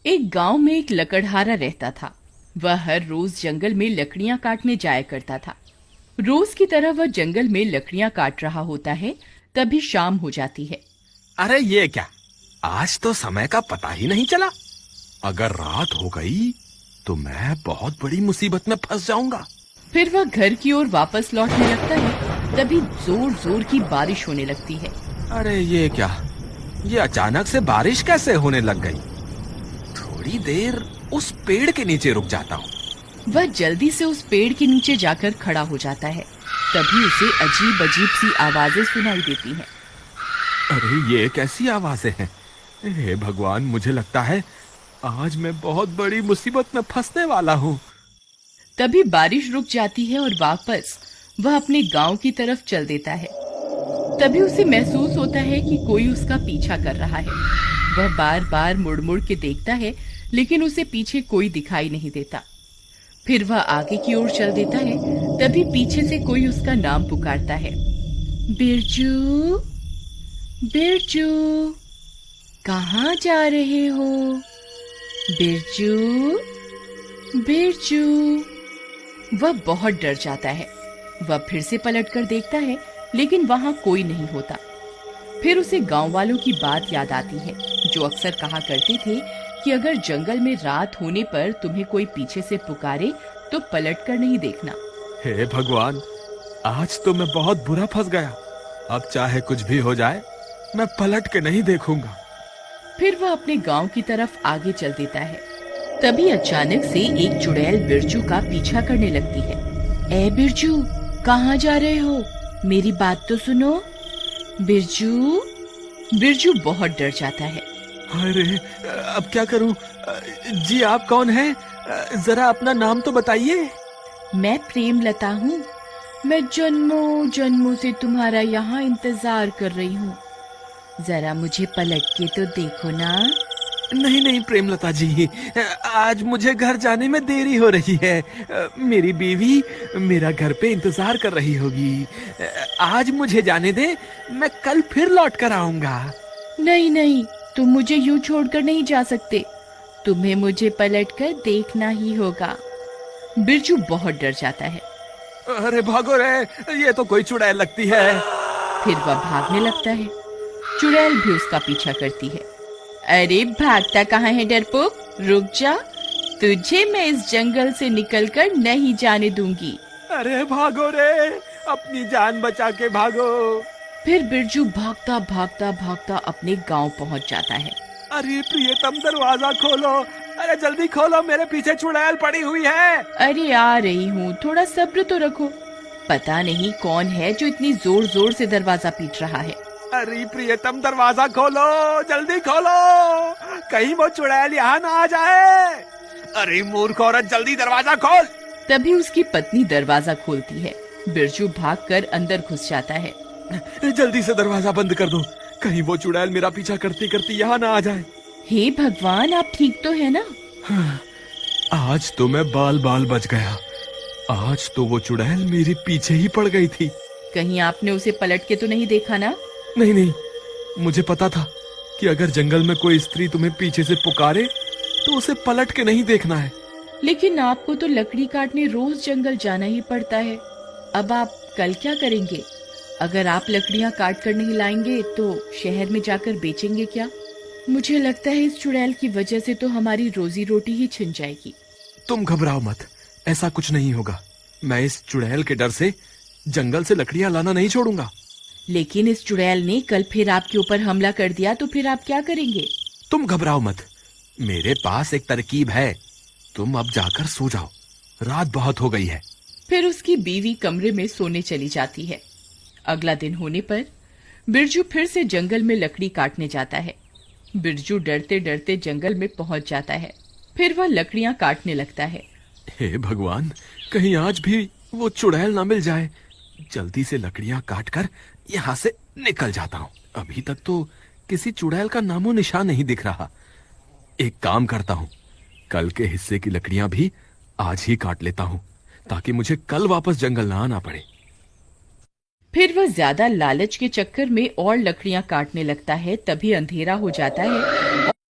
एक गांव में एक लकड़हारा रहता था। वह हर रोज जंगल में लकड़ियां काटने जाया करता था। रोज की तरह वह जंगल में लकड़ियां काट रहा होता है, तभी शाम हो जाती है। अरे ये क्या, आज तो समय का पता ही नहीं चला। अगर रात हो गई तो मैं बहुत बड़ी मुसीबत में फंस जाऊंगा। फिर वह घर की ओर वापस लौटने लगता है, तभी जोर जोर की बारिश होने लगती है। अरे ये क्या, ये अचानक से बारिश कैसे होने लग गई। थोड़ी देर उस पेड़ के नीचे रुक जाता हूँ। वह जल्दी से उस पेड़ के नीचे जाकर खड़ा हो जाता है। तभी उसे अजीब अजीब सी आवाजें सुनाई देती हैं। अरे ये कैसी आवाजें हैं। हे भगवान, मुझे लगता है आज मैं बहुत बड़ी मुसीबत में फंसने वाला हूँ। तभी बारिश रुक जाती है और वापस वह अपने गांव की तरफ चल देता है। तभी उसे महसूस होता है कि कोई उसका पीछा कर रहा है। वह बार बार मुड़ मुड़ के देखता है, लेकिन उसे पीछे कोई दिखाई नहीं देता। फिर वह आगे की ओर चल देता है। तभी पीछे से कोई उसका नाम पुकारता है, बिरजू, बिरजू, कहाँ जा रहे हो? बिरजू, बिरजू। वह बहुत डर जाता है। वह फिर से पलटकर देखता है, लेकिन वहां कोई नहीं होता। फिर उसे गांव वालों की बात याद आती है, जो अक्सर कहा करते थे कि अगर जंगल में रात होने पर तुम्हें कोई पीछे से पुकारे तो पलटकर नहीं देखना। हे भगवान, आज तो मैं बहुत बुरा फंस गया। अब चाहे कुछ भी हो जाए, मैं पलट के नहीं देखूंगा। फिर वह अपने गांव की तरफ आगे चल देता है। तभी अचानक से एक चुड़ैल बिरजू का पीछा करने लगती है। ए बिरजू, कहाँ जा रहे हो? मेरी बात तो सुनो। बिरजू। बिरजू बहुत डर जाता है। अरे अब क्या करूं? जी आप कौन हैं? जरा अपना नाम तो बताइए। मैं प्रेमलता हूँ। मैं जन्मों जन्मों से तुम्हारा यहाँ इंतजार कर रही हूँ। जरा मुझे पलट के तो देखो ना। नहीं नहीं प्रेमलता जी, आज मुझे घर जाने में देरी हो रही है। मेरी बीवी मेरा घर पे इंतजार कर रही होगी। आज मुझे जाने दे, मैं कल फिर लौट कर आऊंगा। नहीं नहीं, तुम मुझे यूं छोड़कर नहीं जा सकते। तुम्हें मुझे पलटकर देखना ही होगा। बिरजू बहुत डर जाता है। अरे भागो रे, ये तो कोई चुड़ैल लगती है। फिर वह भागने लगता है। चुड़ैल भी उसका पीछा करती है। अरे भागता कहाँ है डरपोक, रुक जा। तुझे मैं इस जंगल से निकलकर नहीं जाने दूंगी। अरे भागो रे, अपनी जान बचा के भागो। फिर बिरजू भागता भागता भागता अपने गांव पहुंच जाता है। अरे प्रियतम, दरवाजा खोलो। अरे जल्दी खोलो, मेरे पीछे चुड़ैल पड़ी हुई है। अरे आ रही हूँ, थोड़ा सब्र तो रखो। पता नहीं कौन है जो इतनी जोर जोर से दरवाजा पीट रहा है। अरे प्रियतम, दरवाजा खोलो, जल्दी खोलो, कहीं वो चुड़ैल यहाँ ना आ जाए। अरे मूर्ख औरत, जल्दी दरवाजा खोल। तभी उसकी पत्नी दरवाजा खोलती है। बिरजू भागकर अंदर घुस जाता है। जल्दी से दरवाजा बंद कर दो, कहीं वो चुड़ैल मेरा पीछा करती करती यहाँ ना आ जाए। हे भगवान, आप ठीक तो है ना? आज तो मैं बाल बाल बच गया। आज तो वो चुड़ैल मेरे पीछे ही पड़ गई थी। कहीं आपने उसे पलट के तो नहीं देखा ना? नहीं नहीं, मुझे पता था कि अगर जंगल में कोई स्त्री तुम्हें पीछे से पुकारे तो उसे पलट के नहीं देखना है। लेकिन आपको तो लकड़ी काटने रोज जंगल जाना ही पड़ता है। अब आप कल क्या करेंगे? अगर आप लकड़ियां काट कर नहीं लाएंगे तो शहर में जाकर बेचेंगे क्या? मुझे लगता है इस चुड़ैल की वजह से तो हमारी रोजी रोटी ही छिन जाएगी। तुम घबराओ मत, ऐसा कुछ नहीं होगा। मैं इस चुड़ैल के डर से जंगल से लकड़ियां लाना नहीं छोड़ूंगा। लेकिन इस चुड़ैल ने कल फिर आपके ऊपर हमला कर दिया तो फिर आप क्या करेंगे? तुम घबराओ मत, मेरे पास एक तरकीब है। तुम अब जाकर सो जाओ, रात बहुत हो गई है। फिर उसकी बीवी कमरे में सोने चली जाती है। अगला दिन होने पर बिरजू फिर से जंगल में लकड़ी काटने जाता है। बिरजू डरते डरते जंगल में पहुंच जाता है। फिर वह लकड़ियां काटने लगता है। हे भगवान, कहीं आज भी वो चुड़ैल ना मिल जाए। जल्दी से लकड़ियां काटकर यहाँ से निकल जाता हूँ। अभी तक तो किसी चुड़ैल का नामो निशान नहीं दिख रहा। एक काम करता हूँ, कल के हिस्से की लकड़ियां भी आज ही काट लेता हूँ, ताकि मुझे कल वापस जंगल ना आना पड़े। फिर वह ज्यादा लालच के चक्कर में और लकड़ियां काटने लगता है। तभी अंधेरा हो जाता है